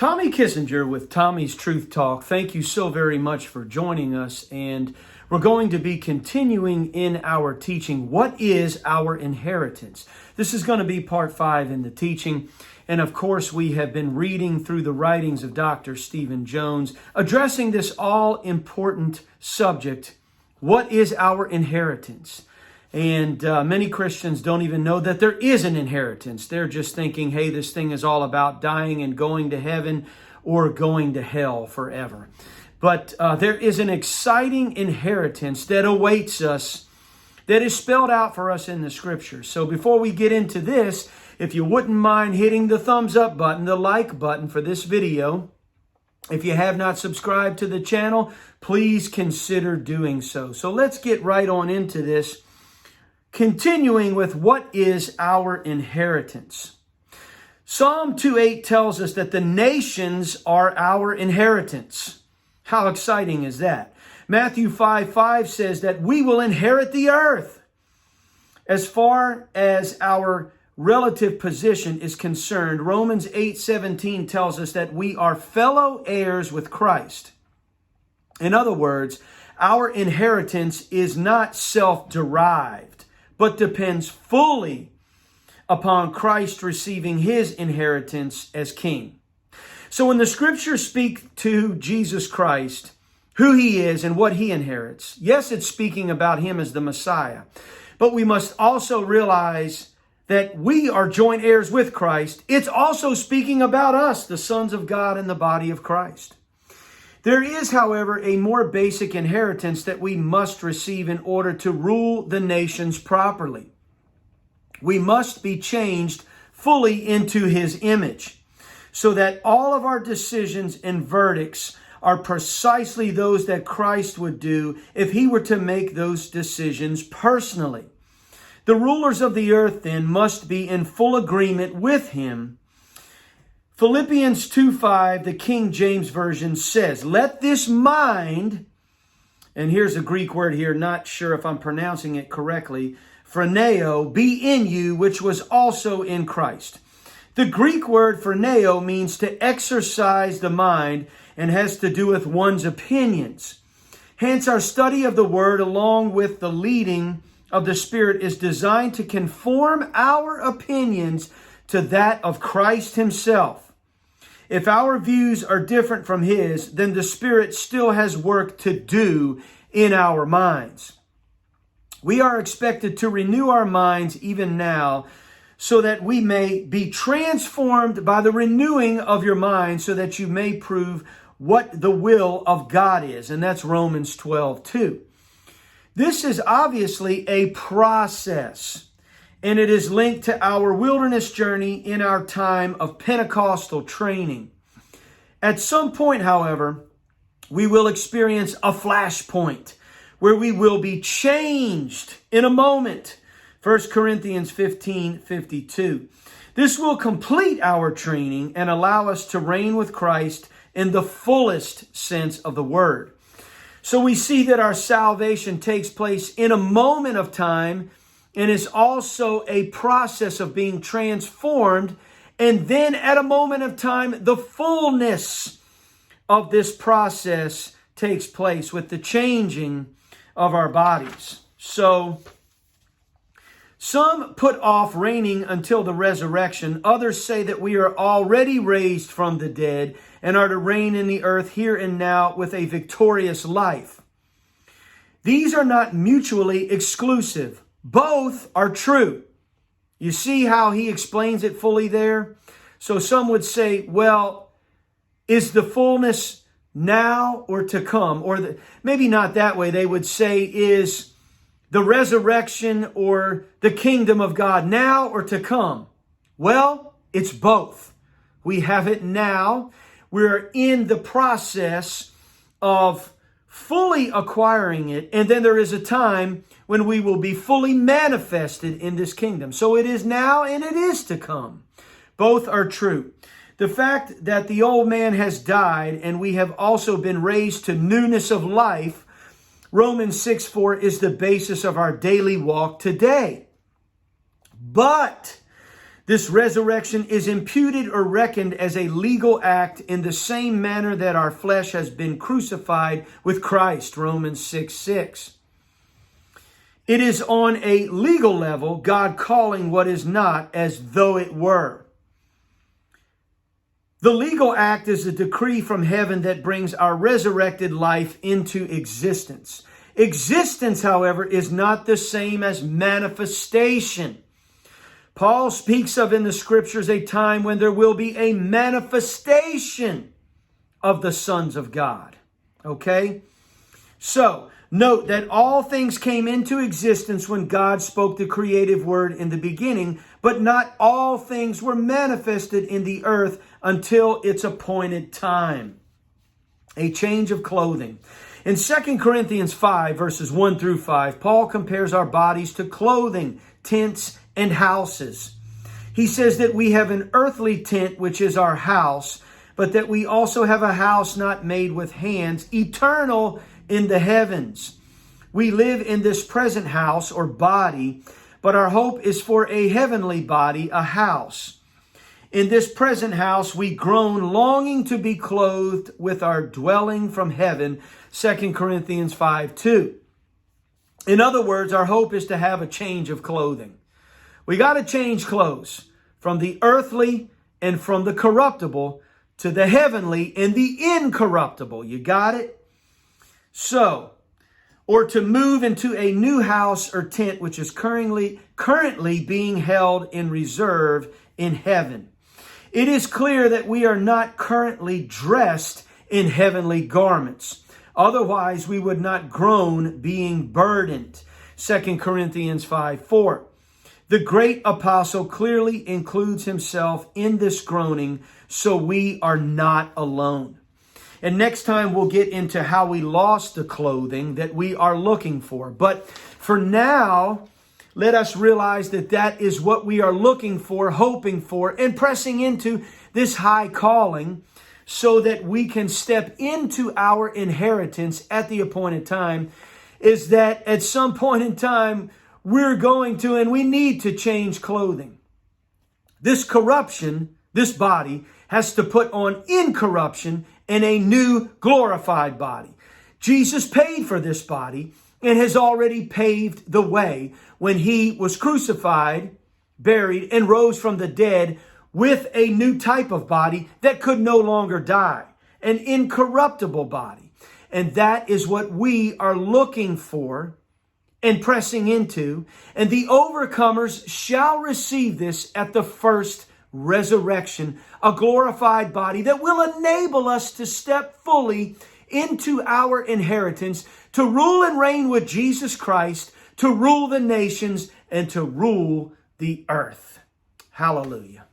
Tommy Kissinger with Tommy's Truth Talk. Thank you so very much for joining us. And we're going to be continuing in our teaching. What is our inheritance? This is going to be part 5 in the teaching. And of course, we have been reading through the writings of Dr. Stephen Jones, addressing this all-important subject. What is our inheritance? And many Christians don't even know that there is an inheritance. They're just thinking, hey, this thing is all about dying and going to heaven or going to hell forever. But there is an exciting inheritance that awaits us that is spelled out for us in the Scriptures. So before we get into this, if you wouldn't mind hitting the thumbs up button, the like button for this video. If you have not subscribed to the channel, please consider doing so. So let's get right on into this. Continuing with what is our inheritance. Psalm 2:8 tells us that the nations are our inheritance. How exciting is that? Matthew 5:5 says that we will inherit the earth. As far as our relative position is concerned, Romans 8:17 tells us that we are fellow heirs with Christ. In other words, our inheritance is not self-derived, but depends fully upon Christ receiving his inheritance as king. So when the scriptures speak to Jesus Christ, who he is and what he inherits, yes, it's speaking about him as the Messiah, but we must also realize that we are joint heirs with Christ. It's also speaking about us, the sons of God in the body of Christ. There is, however, a more basic inheritance that we must receive in order to rule the nations properly. We must be changed fully into his image so that all of our decisions and verdicts are precisely those that Christ would do if he were to make those decisions personally. The rulers of the earth then must be in full agreement with him. Philippians 2:5, the King James Version says, let this mind, and here's a Greek word here, not sure if I'm pronouncing it correctly, phroneo, be in you, which was also in Christ. The Greek word phroneo means to exercise the mind and has to do with one's opinions. Hence, our study of the word along with the leading of the Spirit is designed to conform our opinions to that of Christ himself. If our views are different from his, then the Spirit still has work to do in our minds. We are expected to renew our minds even now so that we may be transformed by the renewing of your mind so that you may prove what the will of God is. And that's Romans 12:2. This is obviously a process, and it is linked to our wilderness journey in our time of Pentecostal training. At some point, however, we will experience a flashpoint where we will be changed in a moment. 1 Corinthians 15:52. This will complete our training and allow us to reign with Christ in the fullest sense of the word. So we see that our salvation takes place in a moment of time and is also a process of being transformed. And then at a moment of time, the fullness of this process takes place with the changing of our bodies. So some put off reigning until the resurrection. Others say that we are already raised from the dead and are to reign in the earth here and now with a victorious life. These are not mutually exclusive. Both are true. You see how he explains it fully there? So some would say, well, is the fullness now or to come? Or maybe not that way. They would say, is the resurrection or the kingdom of God now or to come? Well, it's both. We have it now. We're in the process of fully acquiring it. And then there is a time when we will be fully manifested in this kingdom. So it is now and it is to come. Both are true. The fact that the old man has died and we have also been raised to newness of life, Romans 6:4 is the basis of our daily walk today. But This resurrection is imputed or reckoned as a legal act in the same manner that our flesh has been crucified with Christ, Romans 6:6. It is on a legal level, God calling what is not as though it were. The legal act is a decree from heaven that brings our resurrected life into existence. Existence, however, is not the same as manifestation. Paul speaks of in the scriptures a time when there will be a manifestation of the sons of God. Okay? So, note that all things came into existence when God spoke the creative word in the beginning, but not all things were manifested in the earth until its appointed time. A change of clothing. In 2 Corinthians 5, verses 1 through 5, Paul compares our bodies to clothing, tents, and houses. He says that we have an earthly tent, which is our house, but that we also have a house not made with hands, eternal in the heavens. We live in this present house or body, but our hope is for a heavenly body, a house. In this present house, we groan, longing to be clothed with our dwelling from heaven, 2 Corinthians 5:2. In other words, our hope is to have a change of clothing. We got to change clothes from the earthly and from the corruptible to the heavenly and the incorruptible. You got it? So, or to move into a new house or tent, which is currently being held in reserve in heaven. It is clear that we are not currently dressed in heavenly garments. Otherwise, we would not groan being burdened. 2 Corinthians 5:4. The great apostle clearly includes himself in this groaning, so we are not alone. And next time we'll get into how we lost the clothing that we are looking for. But for now, let us realize that that is what we are looking for, hoping for, and pressing into this high calling so that we can step into our inheritance at the appointed time, is that at some point in time, we're going to and we need to change clothing. This corruption, this body, has to put on incorruption and a new glorified body. Jesus paid for this body and has already paved the way when he was crucified, buried, and rose from the dead with a new type of body that could no longer die, an incorruptible body. And that is what we are looking for and pressing into. And the overcomers shall receive this at the first resurrection, a glorified body that will enable us to step fully into our inheritance, to rule and reign with Jesus Christ, to rule the nations, and to rule the earth. Hallelujah.